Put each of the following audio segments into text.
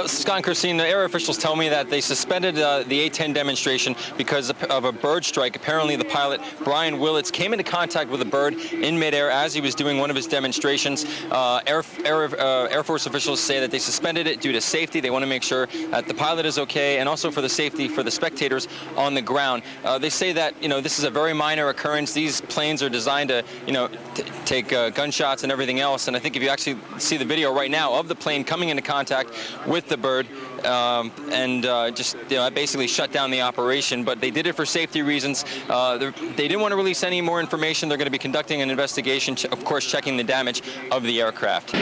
Scott and Christine, the air officials tell me that they suspended the A-10 demonstration because of a bird strike. Apparently, the pilot, Brian Willits, came into contact with a bird in midair as he was doing one of his demonstrations. Air Force officials say that they suspended it due to safety. They want to make sure that the pilot is okay, and also for the safety for the spectators on the ground. They say that, this is a very minor occurrence. These planes are designed to, take gunshots and everything else. And I think if you actually see the video right now of the plane coming into contact with the bird, basically shut down the operation. But they did it for safety reasons. They didn't want to release any more information. They're going to be conducting an investigation, of course, checking the damage of the aircraft.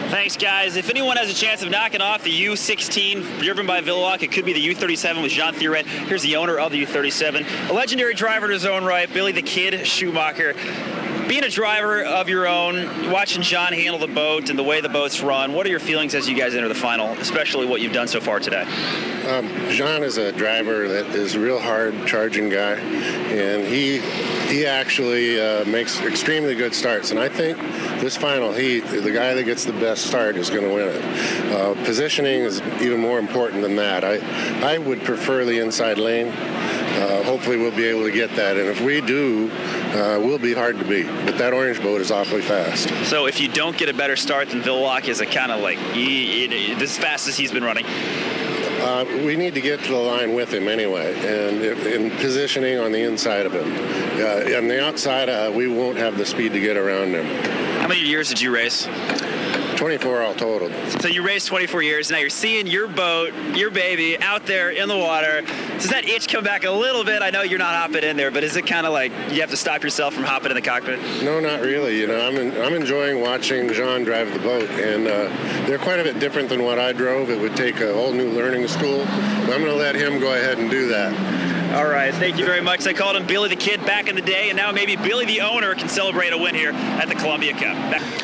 Thanks, guys. If anyone has a chance of knocking off the U-16 driven by Villawak, it could be the U-37 with Jean Thierret. Here's the owner of the U-37, a legendary driver in his own right, Billy the Kid Schumacher. Being a driver of your own, watching Jean handle the boat and the way the boat's run, what are your feelings as you guys enter the final, especially what you've done so far today? Jean is a driver that is a real hard charging guy, and he actually makes extremely good starts. And I think this final heat, the guy that gets the best start is going to win it. Positioning is even more important than that. I would prefer the inside lane. Hopefully we'll be able to get that, and if we do, we'll be hard to beat. But that orange boat is awfully fast. So if you don't get a better start than Villawak, is it kind of like as fast as he's been running? We need to get to the line with him anyway, and in positioning on the inside of him. On the outside, we won't have the speed to get around him. How many years did you race? 24 all totaled. So you raced 24 years. Now you're seeing your boat, your baby, out there in the water. Does that itch come back a little bit? I know you're not hopping in there, but is it kind of like you have to stop yourself from hopping in the cockpit? No, not really. I'm enjoying watching Jean drive the boat, and they're quite a bit different than what I drove. It would take a whole new learning school. But I'm going to let him go ahead and do that. All right, thank you very much. I called him Billy the Kid back in the day, and now maybe Billy the owner can celebrate a win here at the Columbia Cup.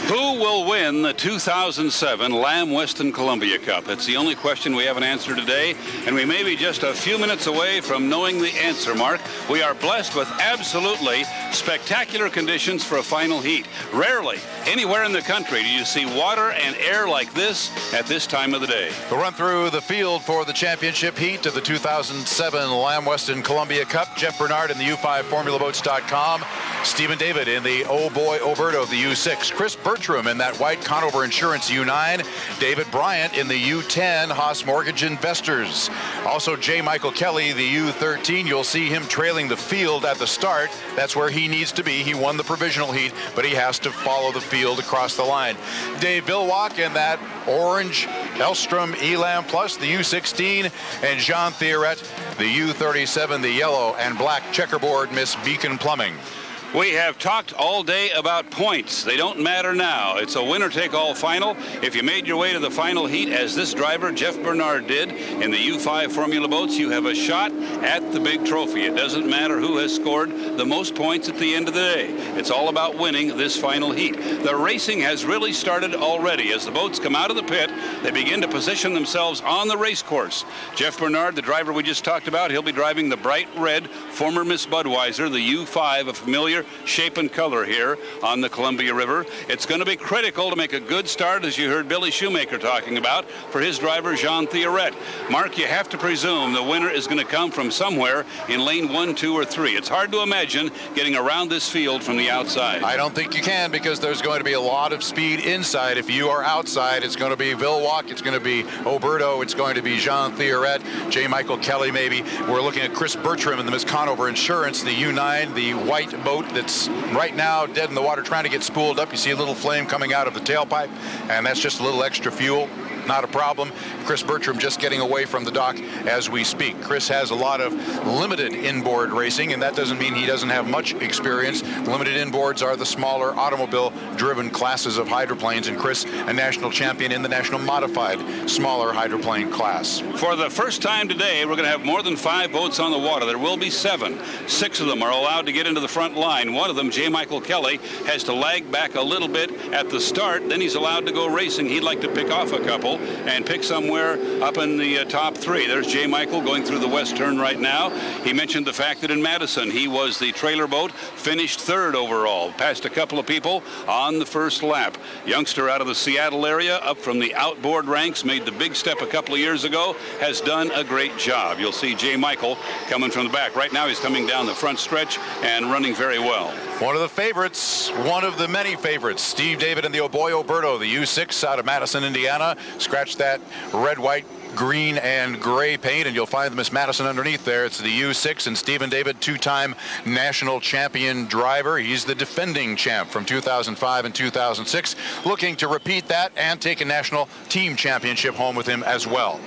Who will win the 2007 Lamb Weston Columbia Cup? It's the only question we haven't answered today, and we may be just a few minutes away from knowing the answer, Mark. We are blessed with absolutely spectacular conditions for a final heat. Rarely anywhere in the country do you see water and air like this at this time of the day. We'll run through the field for the championship heat of the 2007 Lamb Weston Columbia Cup. Jeff Bernard in the U5FormulaBoats.com. Stephen David in the Oh Boy Oberto, the U6. Chris Bertram in that white Conover Insurance U9. David Bryant in the U10 Haas Mortgage Investors. Also J. Michael Kelly, the U13. You'll see him trailing the field at the start. That's where he needs to be. He won the provisional heat, but he has to follow the field across the line. Dave Villawak in that orange Elstrom Elam Plus, the U16, and Jean Thierret, the U37, the yellow and black checkerboard Miss Beacon Plumbing. We have talked all day about points. They don't matter now. It's a winner-take-all final. If you made your way to the final heat, as this driver, Jeff Bernard, did in the U5 Formula Boats, you have a shot at the big trophy. It doesn't matter who has scored the most points at the end of the day. It's all about winning this final heat. The racing has really started already. As the boats come out of the pit, they begin to position themselves on the race course. Jeff Bernard, the driver we just talked about, he'll be driving the bright red former Miss Budweiser, the U5, a familiar shape and color here on the Columbia River. It's going to be critical to make a good start, as you heard Billy Shoemaker talking about, for his driver Jean Thierret. Mark, you have to presume the winner is going to come from somewhere in lane 1, 2, or 3. It's hard to imagine getting around this field from the outside. I don't think you can, because there's going to be a lot of speed inside. If you are outside, it's going to be Villawak, it's going to be Oberto, it's going to be Jean Thierret, J. Michael Kelly maybe. We're looking at Chris Bertram in the Miss Conover Insurance, the U9, the white boat that's right now dead in the water trying to get spooled up. You see a little flame coming out of the tailpipe, and that's just a little extra fuel. Not a problem. Chris Bertram just getting away from the dock as we speak. Chris has a lot of limited inboard racing, and that doesn't mean he doesn't have much experience. Limited inboards are the smaller automobile-driven classes of hydroplanes, and Chris, a national champion in the national modified smaller hydroplane class. For the first time today, we're going to have more than 5 boats on the water. There will be 7. 6 of them are allowed to get into the front line. One of them, J. Michael Kelly, has to lag back a little bit at the start. Then he's allowed to go racing. He'd like to pick off a couple. final and pick somewhere up in the top 3. There's J. Michael going through the west turn right now. He mentioned the fact that in Madison he was the trailer boat, finished 3rd overall, passed a couple of people on the first lap. Youngster out of the Seattle area, up from the outboard ranks, made the big step a couple of years ago, has done a great job. You'll see J. Michael coming from the back. Right now he's coming down the front stretch and running very well. One of the favorites, one of the many favorites, Steve David and the Oboy Oberto, the U6 out of Madison, Indiana. Scratch that red, white, green and gray paint, and you'll find the Miss Madison underneath there. It's the U6, and Stephen David, 2-time national champion driver. He's the defending champ from 2005 and 2006, looking to repeat that and take a national team championship home with him as well.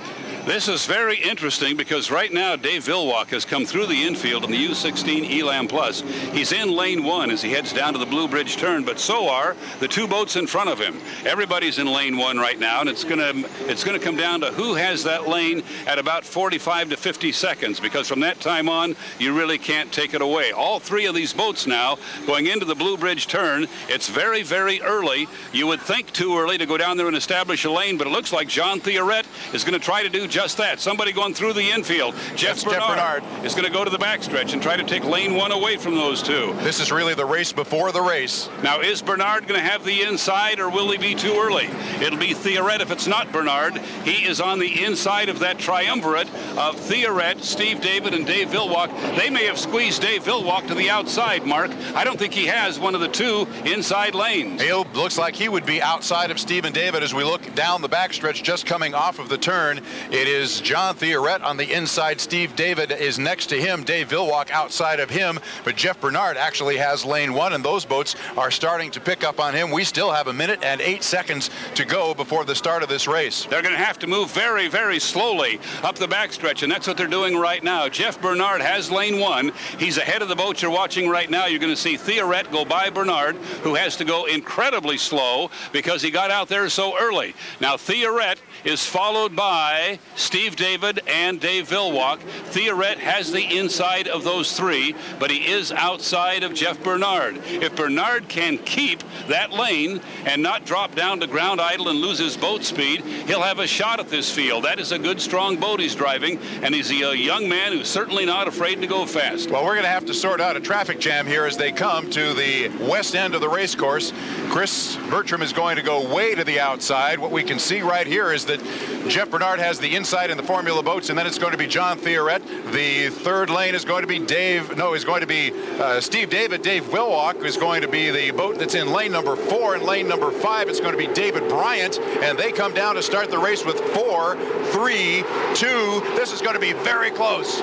This is very interesting because right now Dave Vilwalk has come through the infield in the U16 Elam Plus. He's in lane 1 as he heads down to the Blue Bridge turn, but so are the 2 boats in front of him. Everybody's in lane 1 right now, and it's gonna come down to who has that lane at about 45 to 50 seconds, because from that time on you really can't take it away. All 3 of these boats now going into the Blue Bridge turn. It's very, very early. You would think too early to go down there and establish a lane, but it looks like John Theoret is going to try to do just that. Somebody going through the infield. Jeff Bernard is going to go to the backstretch and try to take lane 1 away from those 2. This is really the race before the race. Now, is Bernard going to have the inside, or will he be too early? It'll be Theoret if it's not Bernard. He is on the inside of that triumvirate of Theoret, Steve David, and Dave Vilwalk. They may have squeezed Dave Vilwalk to the outside, Mark. I don't think he has one of the 2 inside lanes. He looks like he would be outside of Stephen David as we look down the backstretch just coming off of the turn. It is John Theoret on the inside. Steve David is next to him. Dave Vilwalk outside of him. But Jeff Bernard actually has lane 1, and those boats are starting to pick up on him. We still have 1 minute and 8 seconds to go before the start of this race. They're going to have to move very, very slowly up the backstretch, and that's what they're doing right now. Jeff Bernard has lane 1. He's ahead of the boat you're watching right now. You're going to see Theoret go by Bernard, who has to go incredibly slow because he got out there so early. Now, Theoret is followed by Steve David and Dave Vilwalk. Theoret has the inside of those 3, but he is outside of Jeff Bernard. If Bernard can keep that lane and not drop down to ground idle and lose his boat speed, he'll have a shot at this field. That is a good, strong boat he's driving, and he's a young man who's certainly not afraid to go fast. Well, we're going to have to sort out a traffic jam here as they come to the west end of the race course. Chris Bertram is going to go way to the outside. What we can see right here is that Jeff Bernard has the inside in the Formula boats, and then it's going to be John Theoret. The 3rd lane is going to be Steve David. Dave Vilwalk is going to be the boat that's in lane number 4. In lane number 5, it's going to be David Bryant, and they come down to start the race with 4, 3, 2. This is going to be very close.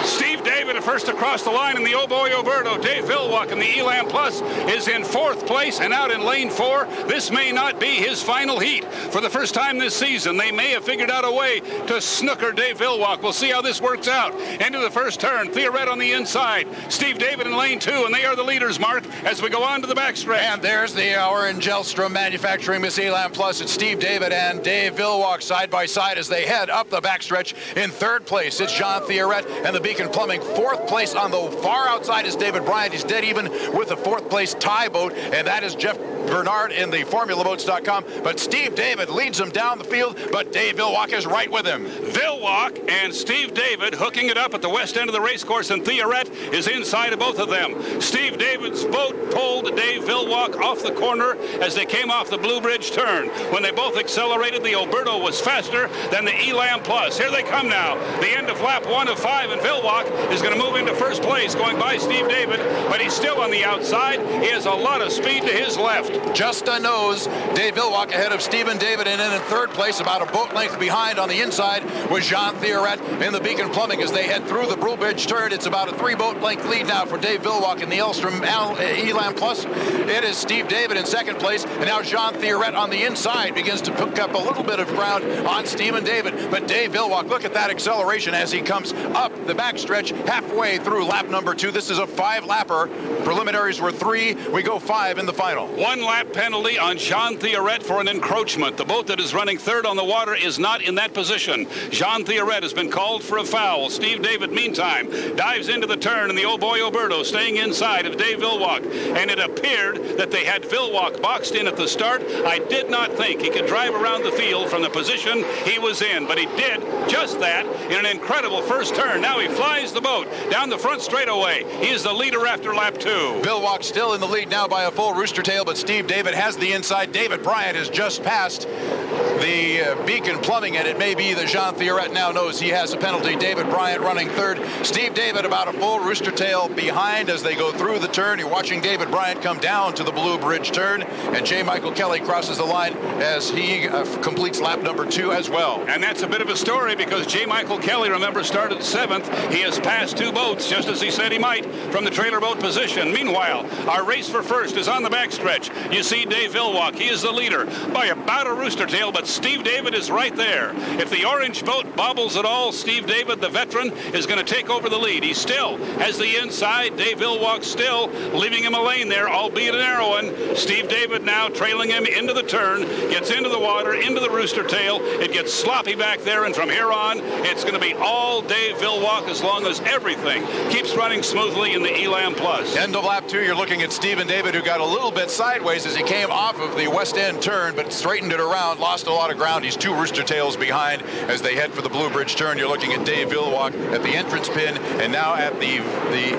Steve David first across the line in the Oboy Oberto. Dave Vilwalk in the Elam Plus is in 4th place and out in lane 4. This may not be his final heat. For the first time this season, they may have figured out a way to snooker Dave Vilwalk. We'll see how this works out. Into the first turn, Theoret on the inside. Steve David in lane 2, and they are the leaders, Mark, as we go on to the backstretch. And there's the hour in Gelstrom Manufacturing Miss Elam Plus. It's Steve David and Dave Vilwalk side by side as they head up the backstretch. In 3rd place, it's John Theoret and the Beacon Plumbing. 4th place on the far outside is David Bryant. He's dead even with the 4th place tie boat, and that is Jeff Bernard in the FormulaBoats.com. But Steve David leads him down the field, but Dave Vilwalk is right with him. Vilwalk and Steve David hooking it up at the west end of the race course, and Theoret is inside of both of them. Steve David's boat pulled Dave Vilwalk off the corner as they came off the Blue Bridge turn. When they both accelerated, the Oberto was faster than the Elam Plus. Here they come now. The end of lap 1 of 5, and Vilwalk is going to move into 1st place, going by Steve David, but he's still on the outside. He has a lot of speed to his left. Just a nose. Dave Vilwalk ahead of Stephen David, and then in 3rd place, about a boat length behind on the inside, was John Theoret in the Beacon Plumbing as they head through the Blue Bridge turn. It's about a 3-boat length lead now for Dave Vilwalk in the Elam Plus. It is Steve David in 2nd place, and now John Theoret on the inside begins to pick up a little bit of ground on Stephen David. But Dave Vilwalk, look at that acceleration as he comes up the backstretch halfway through lap number 2. This is a 5-lapper. Preliminaries were 3. We go 5 in the final. 1 1-lap penalty on Jean Theoret for an encroachment. The boat that is running third on the water is not in that position. Jean Theoret has been called for a foul. Steve David, meantime, dives into the turn, and the Oh Boy Oberto staying inside of Dave Villwock. And it appeared that they had Villwock boxed in at the start. I did not think he could drive around the field from the position he was in, but he did just that in an incredible first turn. Now he flies the boat down the front straightaway. He is the leader after lap 2. Villwock still in the lead now by a full rooster tail, but Steve David has the inside. David Bryant has just passed the Beacon Plumbing, and it may be that Jean Theoret now knows he has a penalty. David Bryant running third. Steve David about a full rooster tail behind as they go through the turn. You're watching David Bryant come down to the Blue Bridge turn, and J. Michael Kelly crosses the line as he completes lap number 2 as well. And that's a bit of a story because J. Michael Kelly, remember, started 7th. He has passed 2 boats, just as he said he might, from the trailer boat position. Meanwhile, our race for first is on the backstretch. You see Dave Villwock. He is the leader by about a rooster tail, but Steve David is right there. If the orange boat bobbles at all, Steve David, the veteran, is going to take over the lead. He still has the inside. Dave Villwock still leaving him a lane there, albeit a narrow one. Steve David now trailing him into the turn, gets into the water, into the rooster tail. It gets sloppy back there, and from here on, it's going to be all Dave Villwock as long as everything keeps running smoothly in the Elam Plus. End of lap 2, you're looking at Stephen David, who got a little bit sideways as he came off of the west end turn, but straightened it around, lost a lot of ground. He's 2 rooster tails behind as they head for the Blue Bridge turn. You're looking at Dave Villwock at the entrance pin, and now at the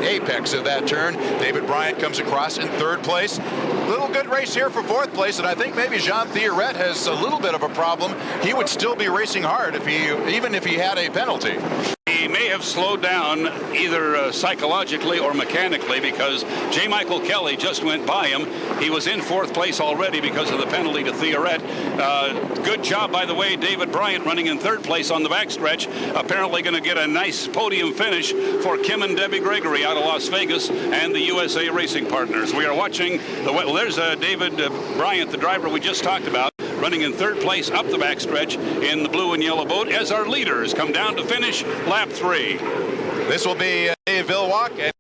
apex of that turn. David Bryant comes across in 3rd place. Little good race here for 4th place, and I think maybe Jean Theoret has a little bit of a problem. He would still be racing hard even if he had a penalty. He may have slowed down either psychologically or mechanically because J. Michael Kelly just went by him. He was in 4th place already because of the penalty to Theoret. Good job, by the way, David Bryant running in 3rd place on the backstretch. Apparently going to get a nice podium finish for Kim and Debbie Gregory out of Las Vegas and the USA Racing Partners. We are watching there's David Bryant, the driver we just talked about, running in 3rd place up the backstretch in the blue and yellow boat as our leaders come down to finish lap 3. This will be Dave Villwock, and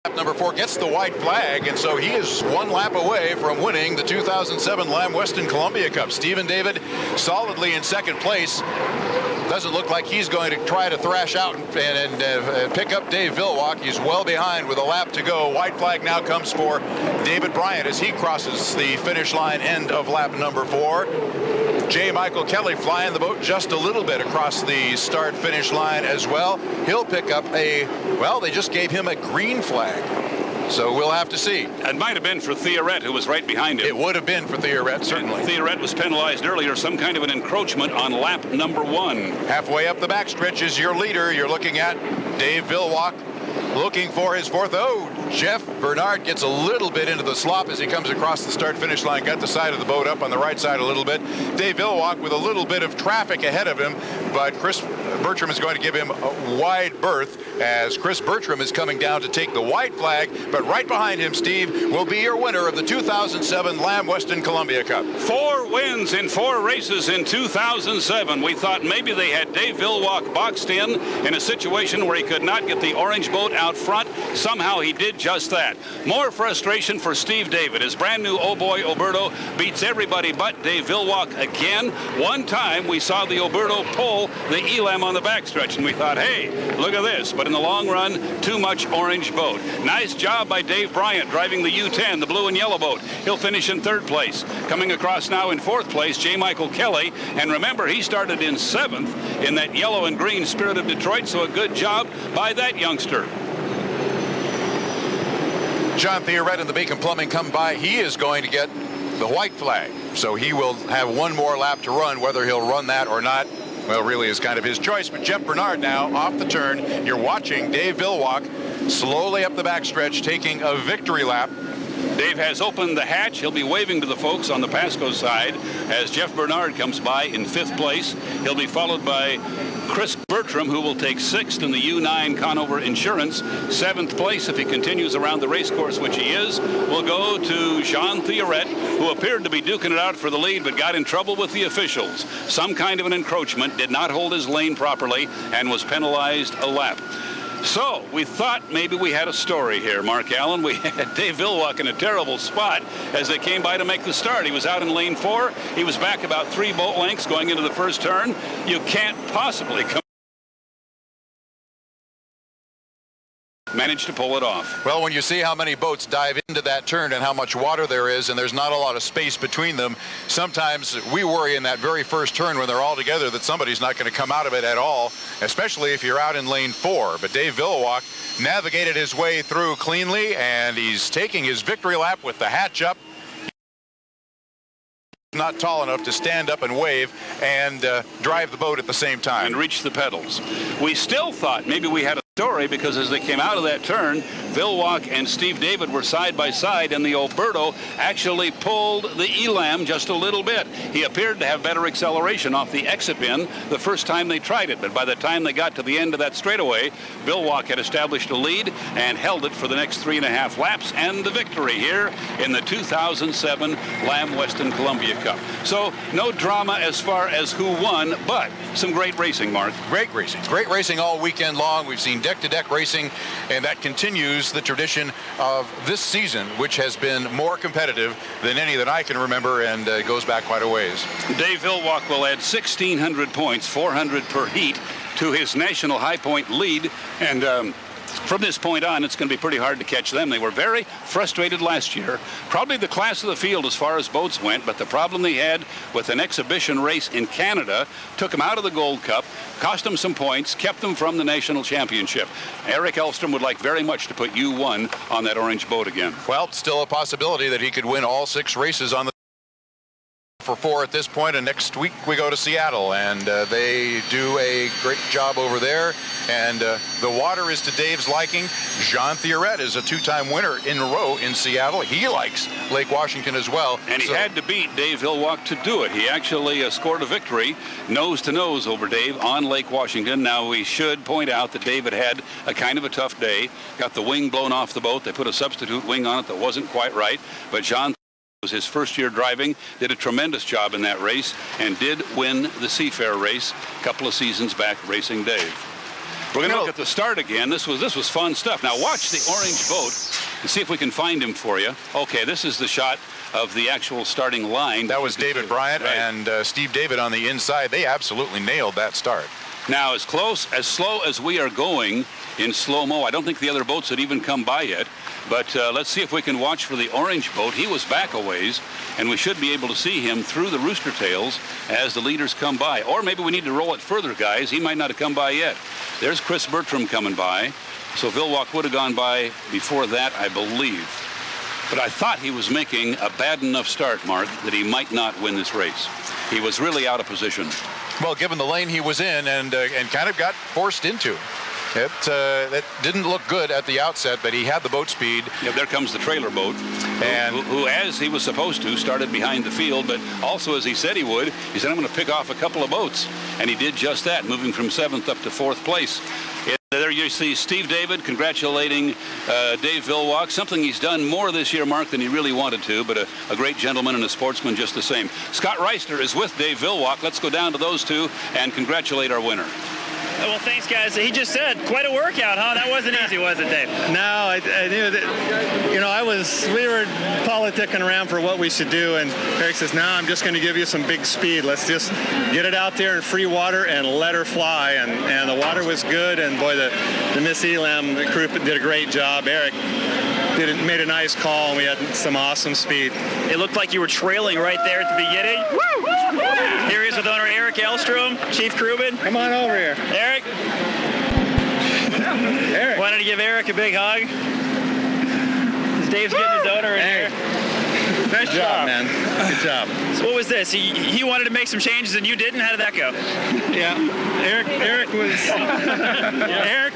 lap number 4 gets the white flag, and so he is 1 lap away from winning the 2007 Lamb Weston Columbia Cup. Stephen David solidly in 2nd place. Doesn't look like he's going to try to thrash out and pick up Dave Villwock. He's well behind with a lap to go. White flag now comes for David Bryant as he crosses the finish line, end of lap number 4. J. Michael Kelly flying the boat just a little bit across the start-finish line as well. He'll pick up they just gave him a green flag. So we'll have to see. It might have been for Theoret, who was right behind him. It would have been for Theoret, certainly. And Theoret was penalized earlier, some kind of an encroachment on lap number 1. Halfway up the backstretch is your leader. You're looking at Dave Villwock looking for his 4th. Oh, Jeff Bernard gets a little bit into the slop as he comes across the start-finish line. Got the side of the boat up on the right side a little bit. Dave Villwock with a little bit of traffic ahead of him, but Chris Bertram is going to give him a wide berth as Chris Bertram is coming down to take the white flag. But right behind him, Steve, will be your winner of the 2007 Lamb Weston Columbia Cup. 4 wins in 4 races in 2007. We thought maybe they had Dave Villwock boxed in a situation where he could not get the orange boat out front. Somehow he did just that. More frustration for Steve David. His brand new Oh Boy Oberto beats everybody but Dave Villwock again. One time we saw the Oberto pull the Elam on the backstretch, and we thought, hey, look at this. But in the long run, too much orange boat. Nice job by Dave Bryant driving the U10, the blue and yellow boat. He'll finish in 3rd place. Coming across now in 4th place, J. Michael Kelly. And remember, he started in 7th in that yellow and green Spirit of Detroit, so a good job by that youngster. Jean Theoret and the Beacon Plumbing come by. He is going to get the white flag, so he will have 1 more lap to run. Whether he'll run that or not, well, really is kind of his choice. But Jeff Bernard now off the turn. You're watching Dave Villwock slowly up the backstretch, taking a victory lap. Dave has opened the hatch. He'll be waving to the folks on the Pasco side as Jeff Bernard comes by in 5th place. He'll be followed by Chris Bertram, who will take 6th in the U9 Conover Insurance. 7th place, if he continues around the race course, which he is, will go to Jean Theoret, who appeared to be duking it out for the lead, but got in trouble with the officials. Some kind of an encroachment, did not hold his lane properly, and was penalized a lap. So we thought maybe we had a story here, Mark Allen. We had Dave Villwock in a terrible spot as they came by to make the start. He was out in lane 4. He was back about 3 boat lengths going into the first turn. You can't possibly come. Managed to pull it off. Well, when you see how many boats dive into that turn and how much water there is, and there's not a lot of space between them, sometimes we worry in that very first turn when they're all together that somebody's not going to come out of it at all, especially if you're out in lane 4. But Dave Villwock navigated his way through cleanly, and he's taking his victory lap with the hatch up. Not tall enough to stand up and wave and drive the boat at the same time. And reach the pedals. We still thought maybe we had a story, because as they came out of that turn, Villwock and Steve David were side by side, and the Alberto actually pulled the Elam just a little bit. He appeared to have better acceleration off the exit pin the first time they tried it, but by the time they got to the end of that straightaway, Villwock had established a lead and held it for the next 3.5 laps, and the victory here in the 2007 Lamb Weston Columbia Cup. So no drama as far as who won, but some great racing, Mark. Great racing all weekend long. We've seen deck-to-deck racing, and that continues the tradition of this season, which has been more competitive than any that I can remember, and goes back quite a ways. Dave Villwock will add 1,600 points, 400 per heat, to his national high point lead, and from this point on, it's going to be pretty hard to catch them. They were very frustrated last year. Probably the class of the field as far as boats went, but the problem they had with an exhibition race in Canada took them out of the Gold Cup, cost them some points, kept them from the national championship. Eric Elstrom would like very much to put U1 on that orange boat again. Well, still a possibility that he could win all 6 races on the for 4 at this point, and next week we go to Seattle, and they do a great job over there, and the water is to Dave's liking. Jean Thierret is a 2-time winner in a row in Seattle. He likes Lake Washington as well. And he had to beat Dave Villwock to do it. He actually scored a victory nose-to-nose over Dave on Lake Washington. Now, we should point out that David had a kind of a tough day, got the wing blown off the boat. They put a substitute wing on it that wasn't quite right, but Jean was his first year driving, did a tremendous job in that race, and did win the Seafair race a couple of seasons back, racing Dave. We're going to look at the start again. This was fun stuff. Now watch the orange boat and see if we can find him for you. Okay, this is the shot of the actual starting line. That was David Bryant, right, and Steve David on the inside. They absolutely nailed that start. Now, as slow as we are going in slow-mo, I don't think the other boats had even come by yet. But let's see if we can watch for the orange boat. He was back a ways, and we should be able to see him through the rooster tails as the leaders come by. Or maybe we need to roll it further, guys. He might not have come by yet. There's Chris Bertram coming by. So Villwock would have gone by before that, I believe. But I thought he was making a bad enough start, Mark, that he might not win this race. He was really out of position. Well, given the lane he was in and kind of got forced into. That didn't look good at the outset, but he had the boat speed. Yeah, there comes the trailer boat, and who, as he was supposed to, started behind the field, but also, as he said he would, he said, I'm going to pick off a couple of boats. And he did just that, moving from 7th up to 4th place. There you see Steve David congratulating Dave Villwock, something he's done more this year, Mark, than he really wanted to, but a great gentleman and a sportsman just the same. Scott Reisner is with Dave Villwock. Let's go down to those two and congratulate our winner. Well, thanks, guys. He just said quite a workout, huh? That wasn't easy, was it, Dave? No, I knew that, we were politicking around for what we should do, and Eric says, no, I'm just going to give you some big speed. Let's just get it out there in free water and let her fly, and the water was good, and boy, the Miss Elam, the crew did a great job. Eric made a nice call, and we had some awesome speed. It looked like you were trailing right there at the beginning. Here he is with owner Eric Elstrom, Chief Crewman. Come on over here. Eric. Eric. Wanted to give Eric a big hug. Dave's getting his owner in here. Nice job, man. Good job. So what was this? He wanted to make some changes and you didn't? How did that go? Yeah. Eric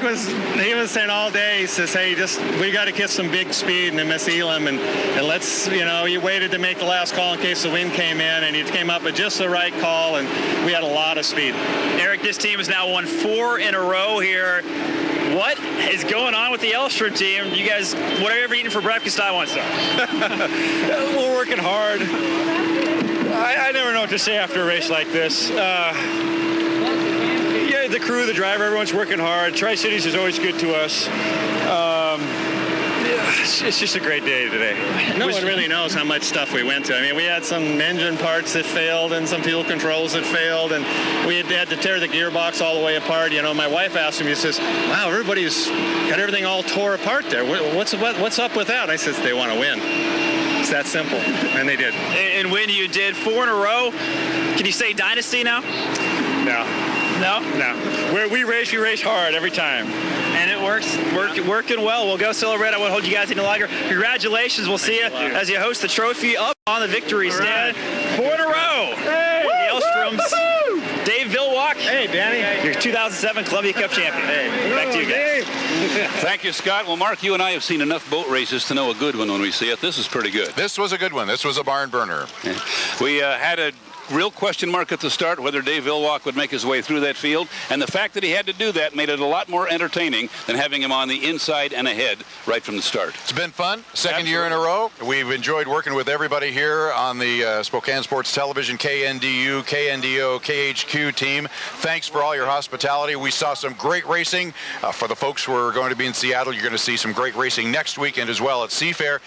was saying all day, he says, hey, we got to get some big speed in the Miss Elam, and let's, you waited to make the last call in case the wind came in, and he came up with just the right call, and we had a lot of speed. Eric, this team has now won 4 in a row here. What is going on with the Elstrom team? You guys, whatever you're eating for breakfast, I want some. We're working hard. I never know what to say after a race like this. enjoyed the crew, the driver. Everyone's working hard. Tri-Cites is always good to us. It's just a great day today. No one really knows how much stuff we went to. I mean, we had some engine parts that failed and some fuel controls that failed, and we had to tear the gearbox all the way apart. You know, my wife asked me, she says, wow, everybody's got everything all tore apart there. What's up with that? I says, they want to win. It's that simple, and they did. And when you did 4 in a row, can you say dynasty now? No. No? No. Where we race hard every time. And it works. Working well. We'll go celebrate. I won't hold you guys any longer. Congratulations. We'll see you as you host the trophy up on the victory stand. 4 in a row. Hey! The Elstroms. Dave Villwalk. Hey, Danny. Your 2007 Columbia Cup champion. Hey. Back to you guys. Thank you, Scott. Well, Mark, you and I have seen enough boat races to know a good one when we see it. This is pretty good. This was a good one. This was a barn burner. We had a real question mark at the start whether Dave Villwalk would make his way through that field, and the fact that he had to do that made it a lot more entertaining than having him on the inside and ahead right from the start. It's been fun. Second year in a row. We've enjoyed working with everybody here on the Spokane Sports Television, KNDU, KNDO, KHQ team. Thanks for all your hospitality. We saw some great racing. For the folks who are going to be in Seattle, you're going to see some great racing next weekend as well at Seafair.